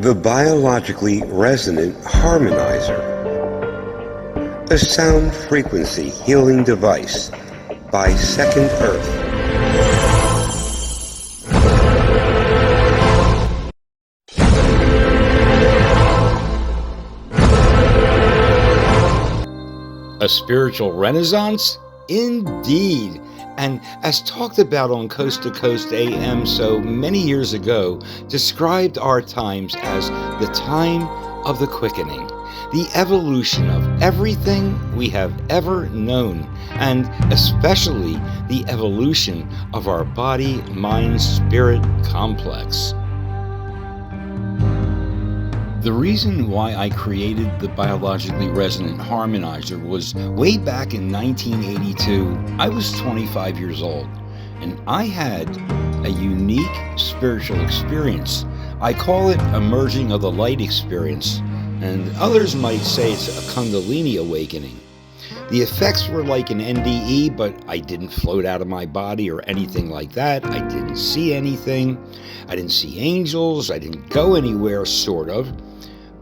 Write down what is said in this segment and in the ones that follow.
The Biologically Resonant Harmonizer, a sound frequency healing device by Second Earth. A spiritual renaissance? Indeed. And as talked about on Coast to Coast AM so many years ago, described our times as the time of the quickening, the evolution of everything we have ever known, and especially the evolution of our body-mind-spirit complex. The reason why I created the Biologically Resonant Harmonizer was way back in 1982. I was 25 years old, and I had a unique spiritual experience. I call it a merging of the light experience, and others might say it's a Kundalini awakening. The effects were like an NDE, but I didn't float out of my body or anything like that. I didn't see anything. I didn't see angels. I didn't go anywhere, sort of.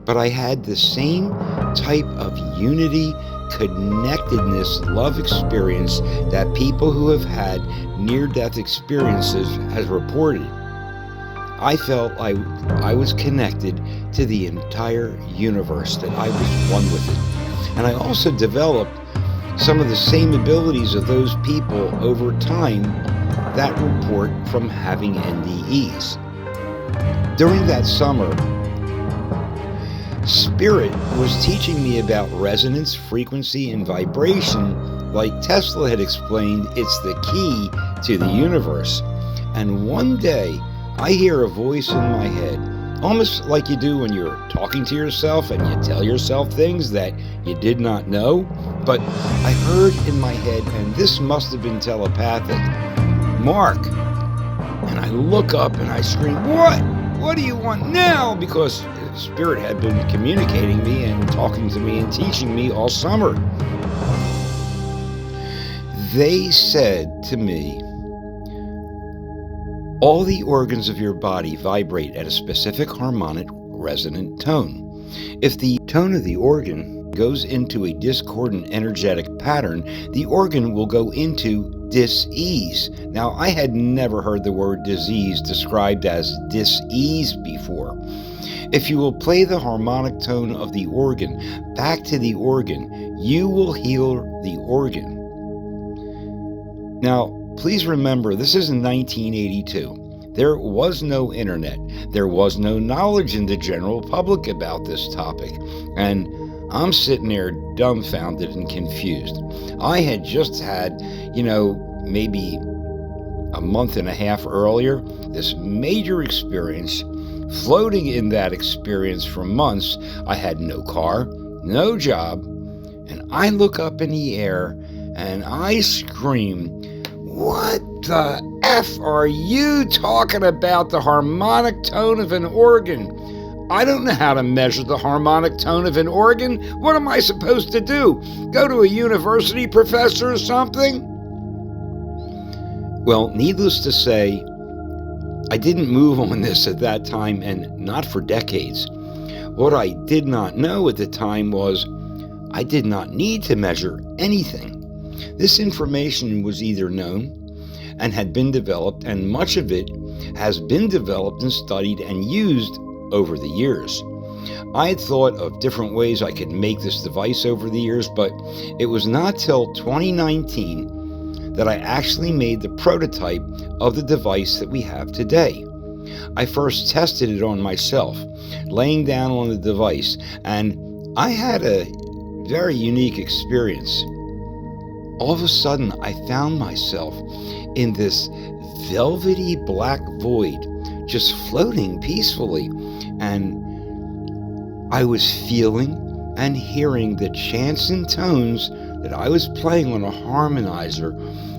But I had the same type of unity, connectedness, love experience that people who have had near-death experiences has reported. I felt I was connected to the entire universe, that I was one with it. And I also developed some of the same abilities of those people over time that report from having NDEs. During that summer, Spirit was teaching me about resonance, frequency, and vibration. Like Tesla had explained, it's the key to the universe. And one day, I hear a voice in my head, almost like you do when you're talking to yourself and you tell yourself things that you did not know. But I heard in my head, and this must have been telepathic, "Mark." And I look up and I scream, "What? What do you want now?" Because Spirit had been communicating me and talking to me and teaching me all summer. They said to me, all the organs of your body vibrate at a specific harmonic resonant tone. If the tone of the organ goes into a discordant energetic pattern, the organ will go into dis-ease. Now, I had never heard the word disease described as dis-ease before. If you will play the harmonic tone of the organ back to the organ, you will heal the organ. Now, please remember, this is in 1982. There was no internet. There was no knowledge in the general public about this topic. And I'm sitting there dumbfounded and confused. I had just had, maybe a month and a half earlier, this major experience. Floating in that experience for months, I had no car, no job, and I look up in the air and I scream, "What the F are you talking about, the harmonic tone of an organ? I don't know how to measure the harmonic tone of an organ. What am I supposed to do? Go to a university professor or something?" Well, needless to say, I didn't move on this at that time, and not for decades. What I did not know at the time was I did not need to measure anything. This information was either known and had been developed, and much of it has been developed and studied and used over the years. I had thought of different ways I could make this device over the years, but it was not till 2019 that I actually made the prototype of the device that we have today. I first tested it on myself, laying down on the device, and I had a very unique experience. All of a sudden, I found myself in this velvety black void, just floating peacefully, and I was feeling and hearing the chants and tones that I was playing on a harmonizer,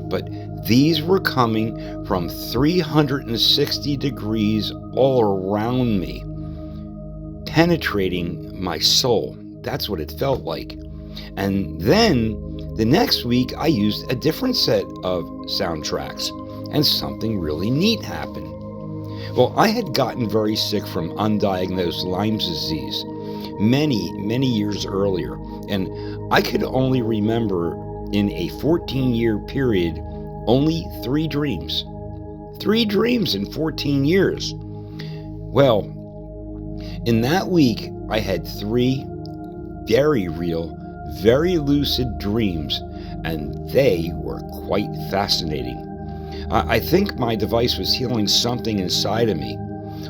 but these were coming from 360 degrees all around me, penetrating my soul. That's what it felt like. And then the next week, I used a different set of soundtracks, and something really neat happened. Well, I had gotten very sick from undiagnosed Lyme's disease many years earlier, and I could only remember in a 14-year period only 3 dreams. 3 dreams in 14 years. Well, in that week, I had 3 very real, very lucid dreams, and they were quite fascinating. I think my device was healing something inside of me.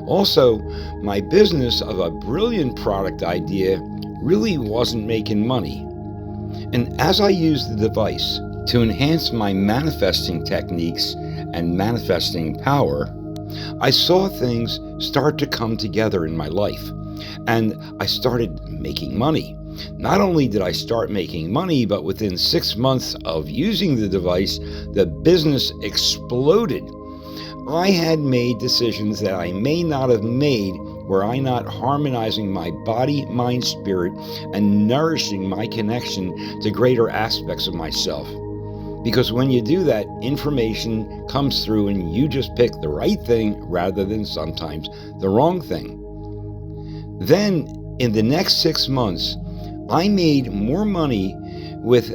Also, my business of a brilliant product idea really wasn't making money. And as I used the device to enhance my manifesting techniques and manifesting power, I saw things start to come together in my life, and I started making money. Not only did I start making money, but within 6 months of using the device, the business exploded. I had made decisions that I may not have made were I not harmonizing my body, mind, spirit, and nourishing my connection to greater aspects of myself. Because when you do that, information comes through and you just pick the right thing rather than sometimes the wrong thing. Then, in the next 6 months, I made more money with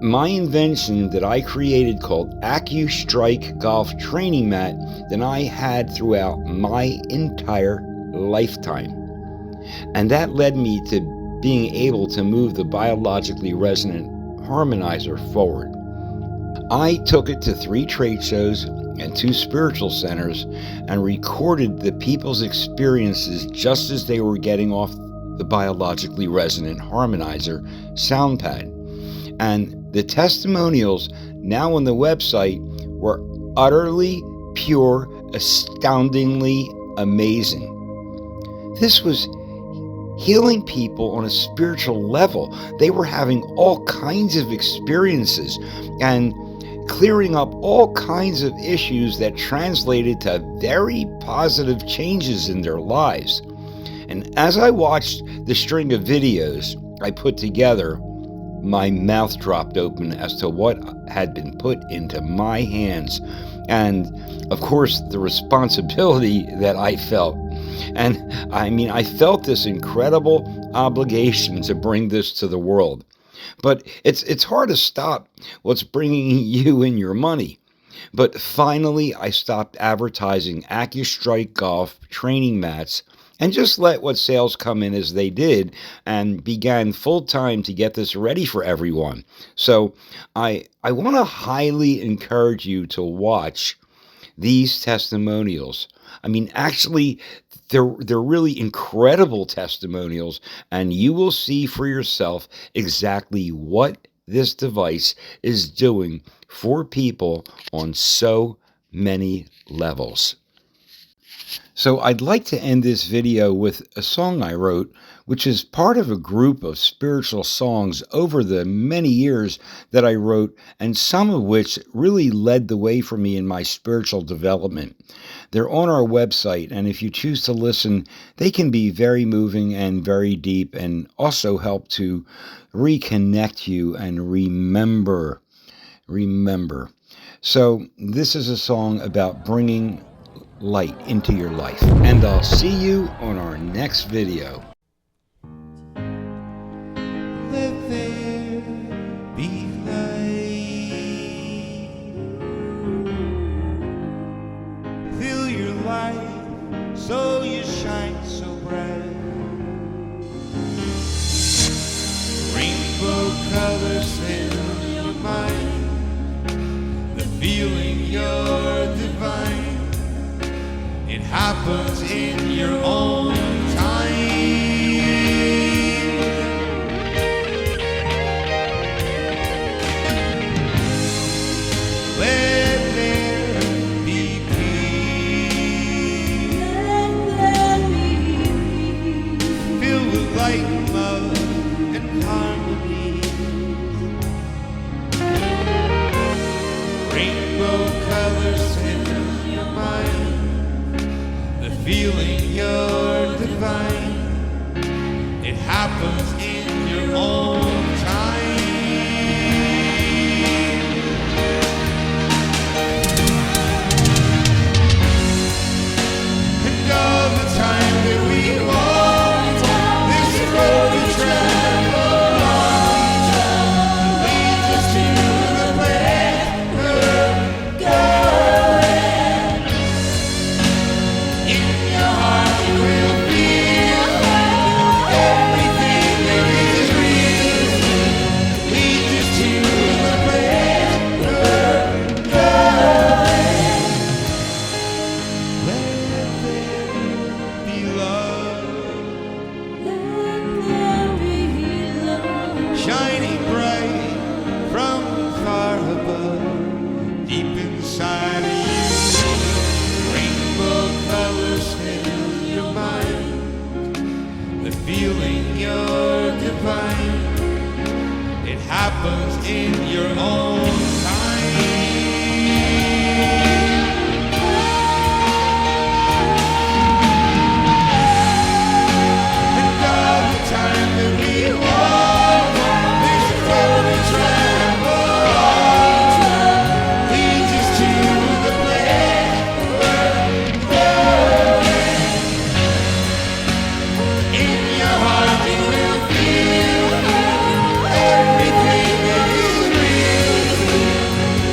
my invention that I created called AccuStrike Golf Training Mat than I had throughout my entire lifetime. And that led me to being able to move the Biologically Resonant Harmonizer forward. I took it to 3 trade shows and 2 spiritual centers and recorded the people's experiences just as they were getting off the Biologically Resonant Harmonizer sound pad. And the testimonials now on the website were utterly pure, astoundingly amazing. This was healing people on a spiritual level. They were having all kinds of experiences and clearing up all kinds of issues that translated to very positive changes in their lives. And as I watched the string of videos I put together, my mouth dropped open as to what had been put into my hands, and of course the responsibility that I felt. And I felt this incredible obligation to bring this to the world. But it's hard to stop what's bringing you in your money. But finally, I stopped advertising AccuStrike Golf training mats and just let what sales come in as they did, and began full-time to get this ready for everyone. So I want to highly encourage you to watch these testimonials. Actually, they're really incredible testimonials, and you will see for yourself exactly what this device is doing for people on so many levels. So I'd like to end this video with a song I wrote, which is part of a group of spiritual songs over the many years that I wrote, and some of which really led the way for me in my spiritual development. They're on our website, and if you choose to listen, they can be very moving and very deep, and also help to reconnect you and remember. So this is a song about bringing light into your life, and I'll see you on our next video. Let there be light. Fill your life so you shine so bright. Rainbow colors fill your mind. The feeling you're divine. It happens in your own time. Let there be peace. Filled with light, love, and harmony. Rainbow colors fill your mind. Feeling you're divine. It happens in your own time. in your own time. And all the time that we walk this road and travel leads us to the place we're going. In your heart you will feel everything that is real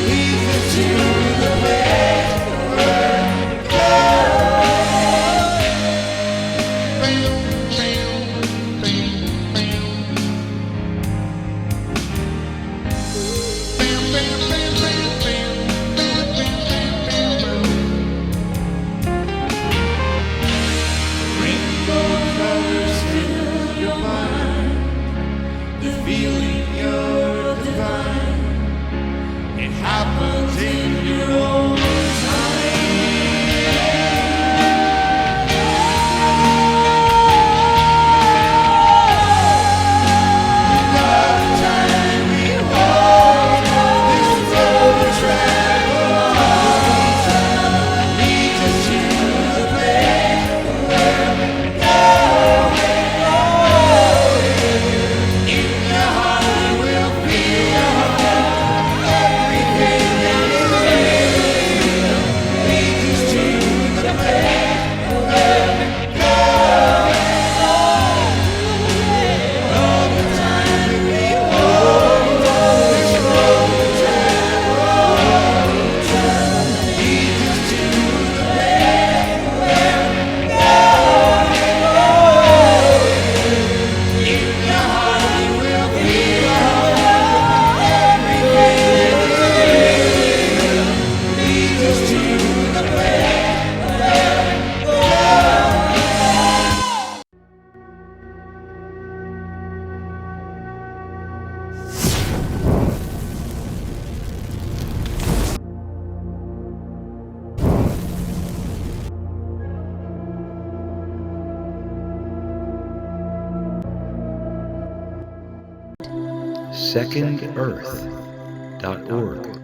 leads us to the place we're rainbow colors fill your mind. The feeling you're divine. It happens in your own time. All the time we walk this road we travel leads us to the place we're going. In your heart you will feel everything that is real leads us to the place we're going. All the time that we walk this road we travel leads us to the place we're going. In your heart you will feel everything that is real leads us to the place we're secondearth.org.